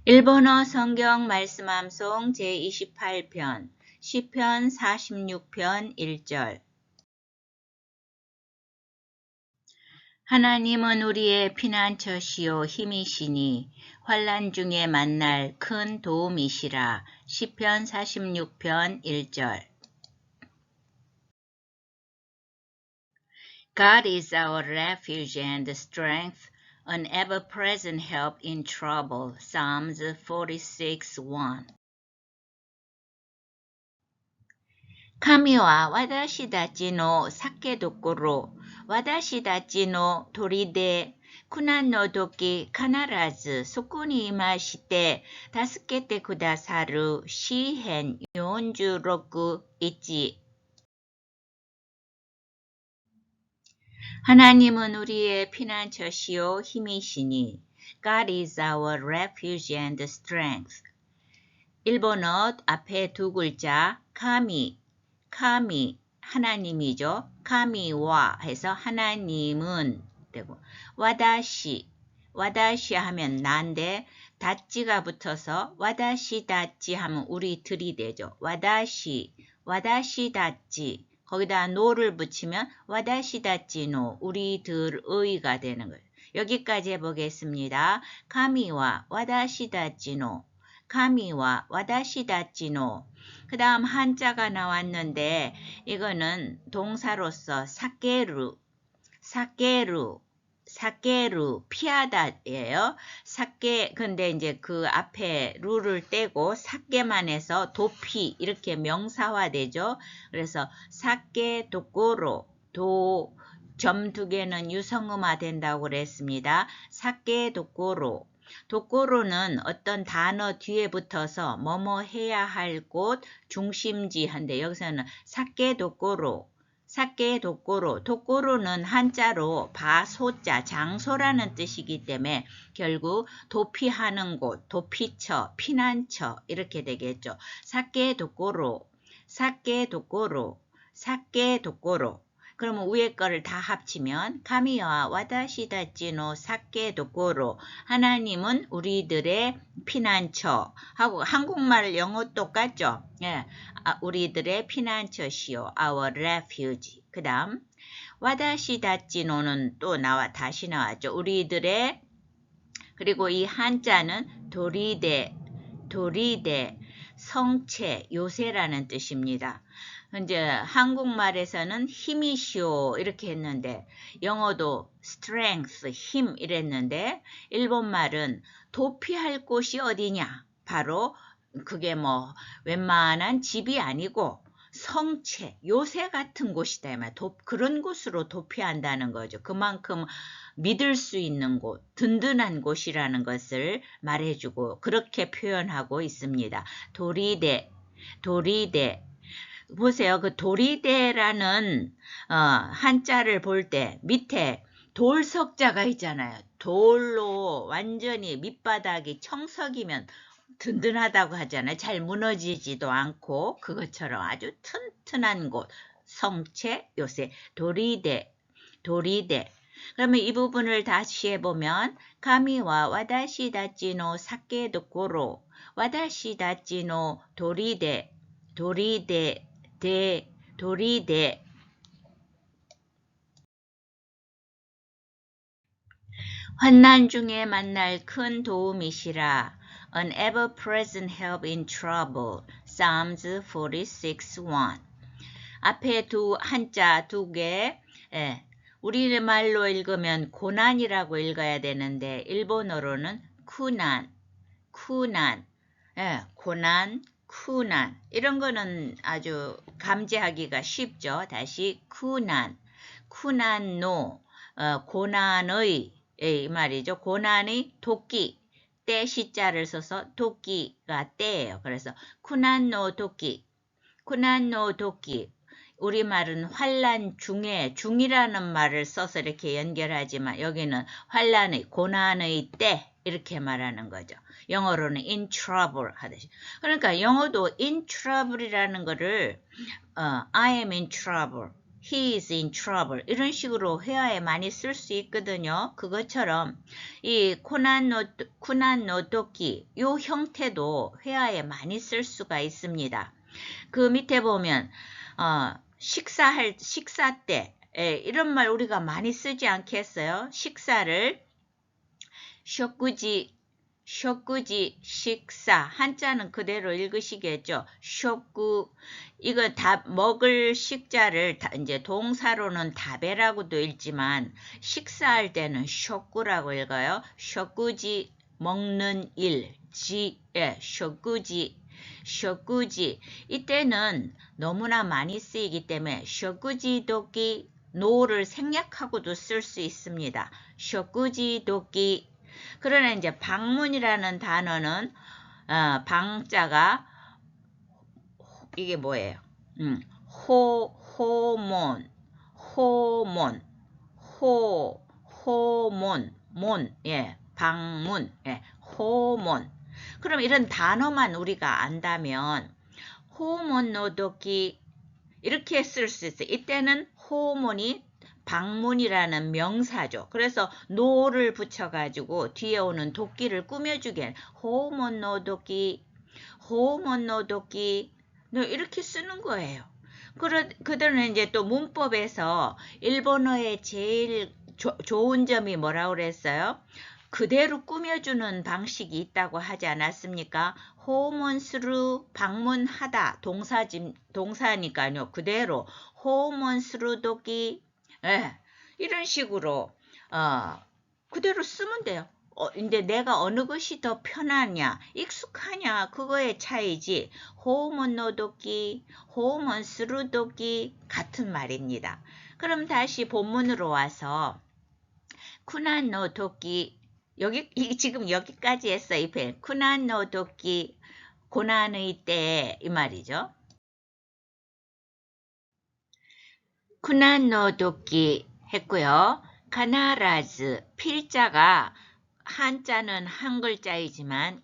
일본어 성경 말씀 암송 제28편 시편 46편 1절 하나님은 우리의 피난처시요 힘이시니 환난 중에 만날 큰 도움이시라. 시편 46편 1절 God is our refuge and strength, an ever-present help in trouble. Psalms 46:1. 神は私たちの酒どころ、私たちの砦で、苦難の時必ずそこにいまして、助けてくださる。詩編 46:1. 하나님은 우리의 피난처시요 힘이시니 God is our refuge and strength. 일본어 앞에 두 글자 카미 하나님이죠. 카미와 해서 하나님은 되고 와다시 하면 난데 다찌가 붙어서 와다시 다찌 하면 우리들이 되죠. 와다시 다찌 거기다 노를 붙이면 와다시 다찌노 우리들의가 되는 거예요. 여기까지 해보겠습니다. 카미와 와다시 다찌노 카미와 와다시 다찌노. 그 다음 한자가 나왔는데 이거는 동사로서 사케루 피하다예요. 사케 근데 이제 그 앞에 루를 떼고 사케만 해서 도피 이렇게 명사화되죠. 그래서 사케 도꼬로 점 두 개는 유성음화 된다고 그랬습니다. 사케 도꼬로 도꼬로는 어떤 단어 뒤에 붙어서 뭐뭐 해야 할 곳 중심지한데 여기서는 사케 도꼬로 도꼬로는 한자로 바소자 장소라는 뜻이기 때문에 결국 도피하는 곳 도피처 피난처 이렇게 되겠죠. 사케 도꼬로 그러면 위에 거를 다 합치면 카미와 와다시다찌노 사케 도꼬로 하나님은 우리들의 피난처 하고 한국말 영어 똑같죠? 예, 우리들의 피난처시요 our refuge. 그 다음 와다시다찌노는 또 다시 나왔죠. 우리들의 그리고 이 한자는 도리대 성체 요새라는 뜻입니다. 이제 한국말에서는 힘이시오 이렇게 했는데 영어도 strength 힘 이랬는데 일본말은 도피할 곳이 어디냐 바로 그게 뭐 웬만한 집이 아니고 성체 요새 같은 곳이다 그런 곳으로 도피한다는 거죠. 그만큼 믿을 수 있는 곳 든든한 곳이라는 것을 말해주고 그렇게 표현하고 있습니다. 도리대 보세요. 그 도리대라는 한자를 볼 때 밑에 돌석자가 있잖아요. 돌로 완전히 밑바닥이 청석이면 든든하다고 하잖아요. 잘 무너지지도 않고 그것처럼 아주 튼튼한 곳 성체 요새 도리대 그러면 이 부분을 다시 해보면 가미와 와다시 다찌노 사케 도꼬로 와다시 다찌노 도리대 환난 중에 만날 큰 도움이시라. An ever-present help in trouble. Psalms 46:1. 앞에 한자 두 개. 우리말로 읽으면 고난이라고 읽어야 되는데 일본어로는 쿠난. 고난. 이런 거는 아주 감지하기가 쉽죠. 다시 쿠난노 고난의 이 말이죠. 고난의 도끼 때 시자를 써서 도끼가 때예요. 그래서 쿠난노 도끼 우리말은 환난 중이라는 말을 써서 이렇게 연결하지만 여기는 환난의 고난의 때 이렇게 말하는 거죠. 영어로는 in trouble 하듯이. 그러니까 영어도 in trouble이라는 거를 I am in trouble, he is in trouble. 이런 식으로 회화에 많이 쓸 수 있거든요. 그것처럼 이 쿠난노도끼 요 형태도 회화에 많이 쓸 수가 있습니다. 그 밑에 보면 식사 때 이런 말 우리가 많이 쓰지 않겠어요? 식사를 쇼꾸지 식사 한자는 그대로 읽으시겠죠. 쇼꾸 이거 다 먹을 식자를 이제 동사로는 다베라고도 읽지만 식사할 때는 쇼꾸라고 읽어요. 쇼꾸지 먹는 일 쇼꾸지 이때는 너무나 많이 쓰이기 때문에 쇼꾸지 도끼 노를 생략하고도 쓸 수 있습니다. 쇼꾸지 도끼 그러나 이제 방문이라는 단어는 방자가 이게 뭐예요? 호몬 방문 호몬. 그럼 이런 단어만 우리가 안다면 호몬노도끼 이렇게 쓸 수 있어요. 이때는 호몬이 방문이라는 명사죠. 그래서 노를 붙여가지고 뒤에 오는 도끼를 꾸며주게 호몬노도끼 이렇게 쓰는 거예요. 그들은 이제 또 문법에서 일본어의 제일 좋은 점이 뭐라고 그랬어요? 그대로 꾸며주는 방식이 있다고 하지 않았습니까? 호몬스루 방문하다 동사니까요. 그대로 호몬스루 도끼 이런 식으로 그대로 쓰면 돼요. 이제 내가 어느 것이 더 편하냐, 익숙하냐 그거의 차이지 호몬노도끼, 호몬스루도끼 같은 말입니다. 그럼 다시 본문으로 와서 쿠난노도끼 지금 여기까지 했어 이 편. 쿠난노도끼 고난의 때 이 말이죠. 쿠난노도끼 했고요. 가나라즈 필자가 한자는 한 글자이지만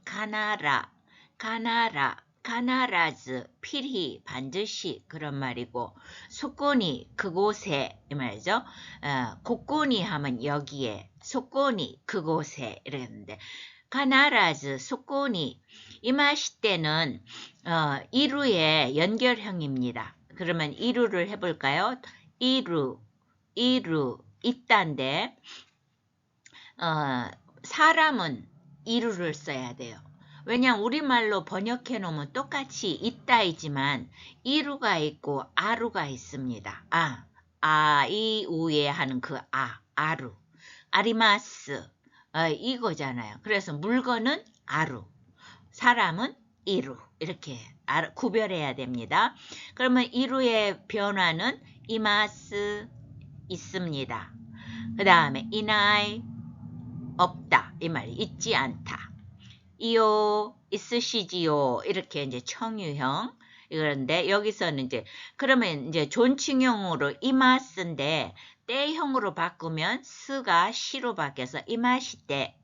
가나라즈 필히 반드시 그런 말이고 속고니 그곳에 이 말이죠. 곳고니 하면 여기에 속고니 그곳에 이랬는데 가나라즈 속고니 이마시때는 이루의 연결형입니다. 그러면 이루를 해볼까요? 이루 있다인데 사람은 이루를 써야 돼요. 왜냐하면 우리말로 번역해 놓으면 똑같이 있다이지만 이루가 있고 아루가 있습니다. 아이우에 하는 그 아루 아리마스 이거잖아요. 그래서 물건은 아루 사람은 이루 이렇게 구별해야 됩니다. 그러면 이루의 변화는 이마스 있습니다. 그 다음에 이나이 없다 이 말이 있지 않다. 이요 있으시지요 이렇게 이제 청유형 그런데 여기서는 이제 그러면 이제 존칭형으로 이마스인데 때형으로 바꾸면 스가 시로 바뀌어서 이마시때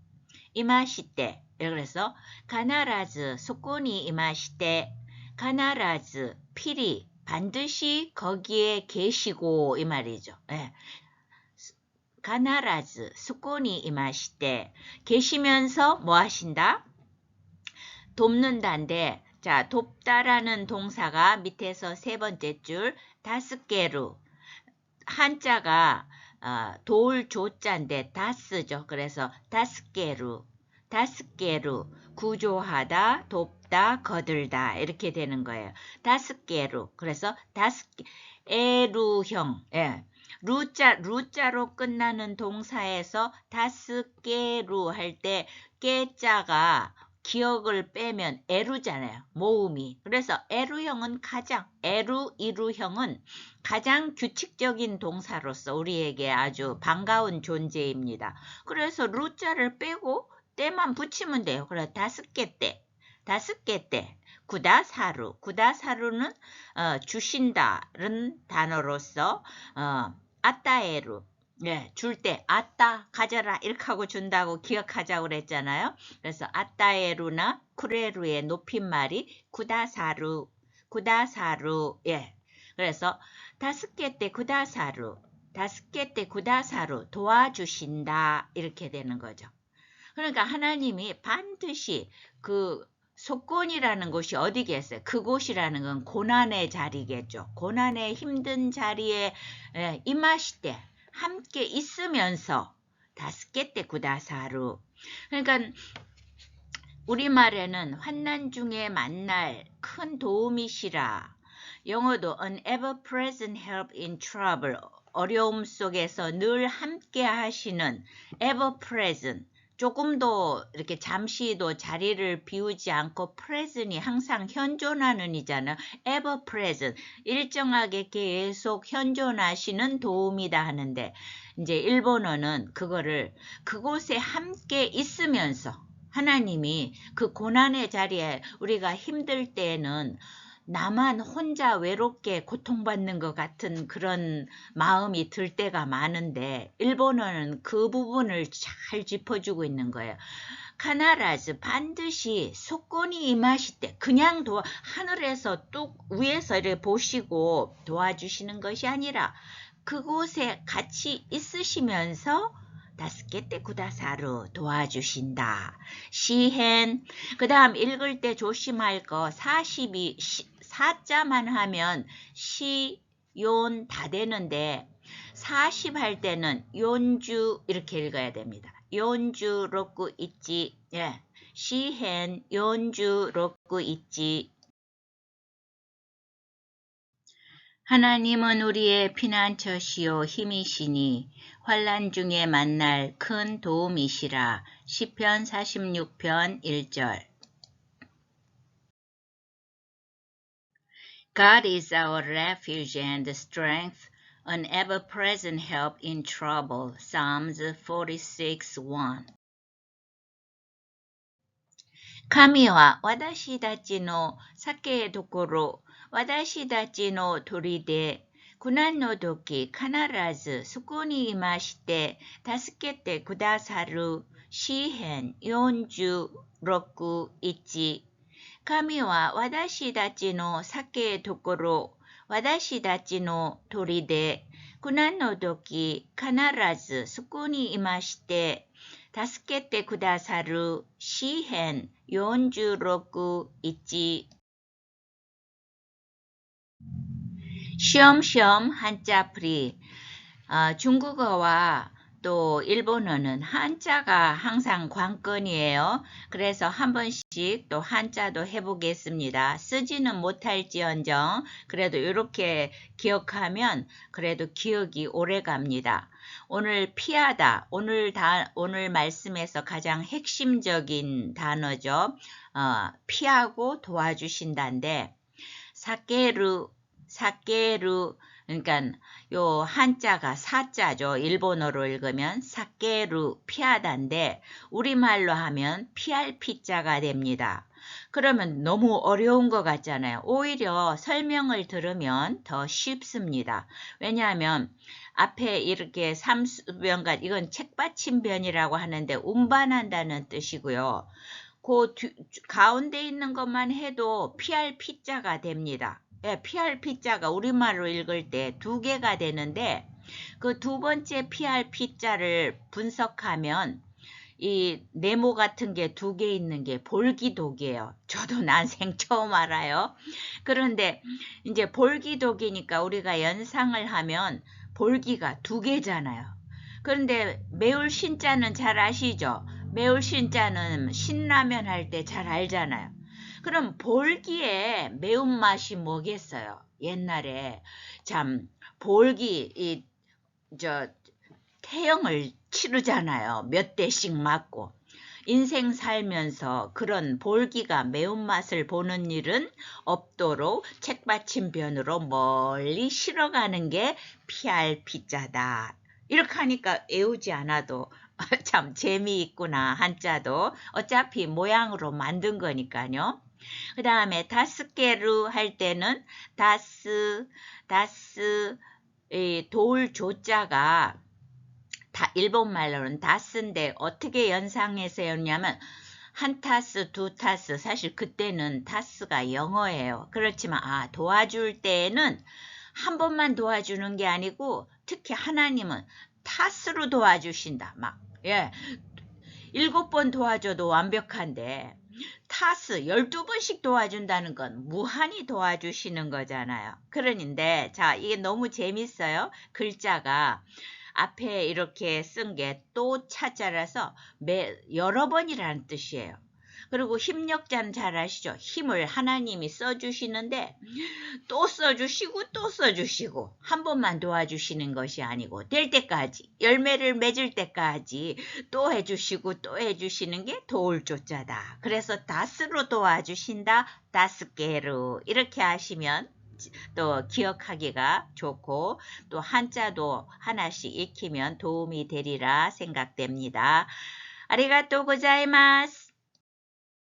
그래서 가나라즈 소코니 이마시때 가나라즈 필히 반드시 거기에 계시고 이 말이죠. 가나라즈 소코니 이마시때 계시면서 뭐 하신다? 돕는다인데 자 돕다라는 동사가 밑에서 세 번째 줄 다스케루 한자가 도울 조자인데 다스죠. 그래서 다스케루 구조하다 돕다 거들다 이렇게 되는 거예요. 다스케루 그래서 에루형 루자로 끝나는 동사에서 다스케루 할 때 깨자가 기억을 빼면 에루잖아요. 모음이. 그래서 에루형은 이루형은 가장 규칙적인 동사로서 우리에게 아주 반가운 존재입니다. 그래서 루자를 빼고 때만 붙이면 돼요. 그래서 다섯 개 때. 구다사루는 주신다는 단어로서 아따에루 줄 때 아따 가져라 이렇게 하고 준다고 기억하자고 그랬잖아요. 그래서 아따에루나 쿠레루의 높임말이 구다사루 그래서 다스케테 구다사루, 다스케테 구다사루 도와주신다 이렇게 되는 거죠. 그러니까 하나님이 반드시 그 속곤이라는 곳이 어디겠어요? 그곳이라는 건 고난의 자리겠죠. 고난의 힘든 자리에 임하실 때 함께 있으면서 다스케테 구다사루. 그러니까 우리말에는 환난 중에 만날 큰 도움이시라. 영어도 an ever-present help in trouble. 어려움 속에서 늘 함께 하시는 ever-present. 조금도 이렇게 잠시도 자리를 비우지 않고 present이 항상 현존하는 이잖아요. ever present. 일정하게 계속 현존하시는 도움이다 하는데 이제 일본어는 그거를 그곳에 함께 있으면서 하나님이 그 고난의 자리에 우리가 힘들 때에는 나만 혼자 외롭게 고통받는 것 같은 그런 마음이 들 때가 많은데 일본어는 그 부분을 잘 짚어주고 있는 거예요. 카나라즈 반드시 속건이 임하실 때 그냥 하늘에서 뚝 위에서 이렇게 보시고 도와주시는 것이 아니라 그곳에 같이 있으시면서 다스케테 구다사루 도와주신다. 시헨. 그 다음 읽을 때 조심할 거 42 사자만 하면 시, 용 다 되는데 40 할 때는 용주 이렇게 읽어야 됩니다. 용주 로쿠 있지. 예. 시헨 용주 로쿠 있지. 하나님은 우리의 피난처시요 힘이시니 환난 중에 만날 큰 도움이시라. 시편 46편 1절. God is our refuge and strength, an ever-present help in trouble. Psalms 46:1. 神は私たちの避けどころ、私たちの砦、苦難の時必ずそこにいまして助けてくださる。詩編46:1。神は私たちの避けどころ、私たちの砦、苦難の時必ずそこにいまして助けてくださる。詩編46:1。시험시험 한자풀이. 중국어와 또 일본어는 한자가 항상 관건이에요. 그래서 한 번씩 또 한자도 해보겠습니다. 쓰지는 못할지언정 그래도 이렇게 기억하면 그래도 기억이 오래 갑니다. 오늘 피하다. 오늘 말씀에서 가장 핵심적인 단어죠. 피하고 도와주신다인데 사케루 그러니까 요 한자가 사자죠. 일본어로 읽으면 사케루 피하다인데 우리말로 하면 피할 피자가 됩니다. 그러면 너무 어려운 것 같잖아요. 오히려 설명을 들으면 더 쉽습니다. 왜냐하면 앞에 이렇게 삼수변과 이건 책받침변이라고 하는데 운반한다는 뜻이고요. 그 가운데 있는 것만 해도 피할 피자가 됩니다. 예, 피할 피자가 우리말로 읽을 때 두 개가 되는데 그 두 번째 피할 피자를 분석하면 이 네모 같은 게 두 개 있는 게 볼기독이에요. 저도 난생 처음 알아요. 그런데 이제 볼기독이니까 우리가 연상을 하면 볼기가 두 개잖아요. 그런데 매울 신자는 잘 아시죠? 매울 신자는 신라면 할 때 잘 알잖아요. 그럼 볼기에 매운맛이 뭐겠어요? 옛날에 참 볼기 태형을 치르잖아요. 몇 대씩 맞고. 인생 살면서 그런 볼기가 매운맛을 보는 일은 없도록 책받침변으로 멀리 실어가는 게 피할 피자다. 이렇게 하니까 외우지 않아도 참 재미있구나. 한자도 어차피 모양으로 만든 거니까요. 그 다음에 다스케루 할 때는 돌 조자가 일본말로는 다스인데 어떻게 연상해서 했냐면 한 타스, 두 타스. 사실 그때는 타스가 영어예요. 그렇지만 도와줄 때에는 한 번만 도와주는 게 아니고 특히 하나님은 타스로 도와주신다. 막 7번 도와줘도 완벽한데 타스 12번씩 도와준다는 건 무한히 도와주시는 거잖아요. 그러는데 자, 이게 너무 재밌어요. 글자가 앞에 이렇게 쓴 게 또 차자라서 여러 번이라는 뜻이에요. 그리고 힘력자는 잘 아시죠? 힘을 하나님이 써주시는데 또 써주시고 또 써주시고 한 번만 도와주시는 것이 아니고 될 때까지 열매를 맺을 때까지 또 해주시고 또 해주시는 게 도울 조자다. 그래서 다스로 도와주신다. 다스게르 이렇게 하시면 또 기억하기가 좋고 또 한자도 하나씩 익히면 도움이 되리라 생각됩니다. 아리가또 고자이마스.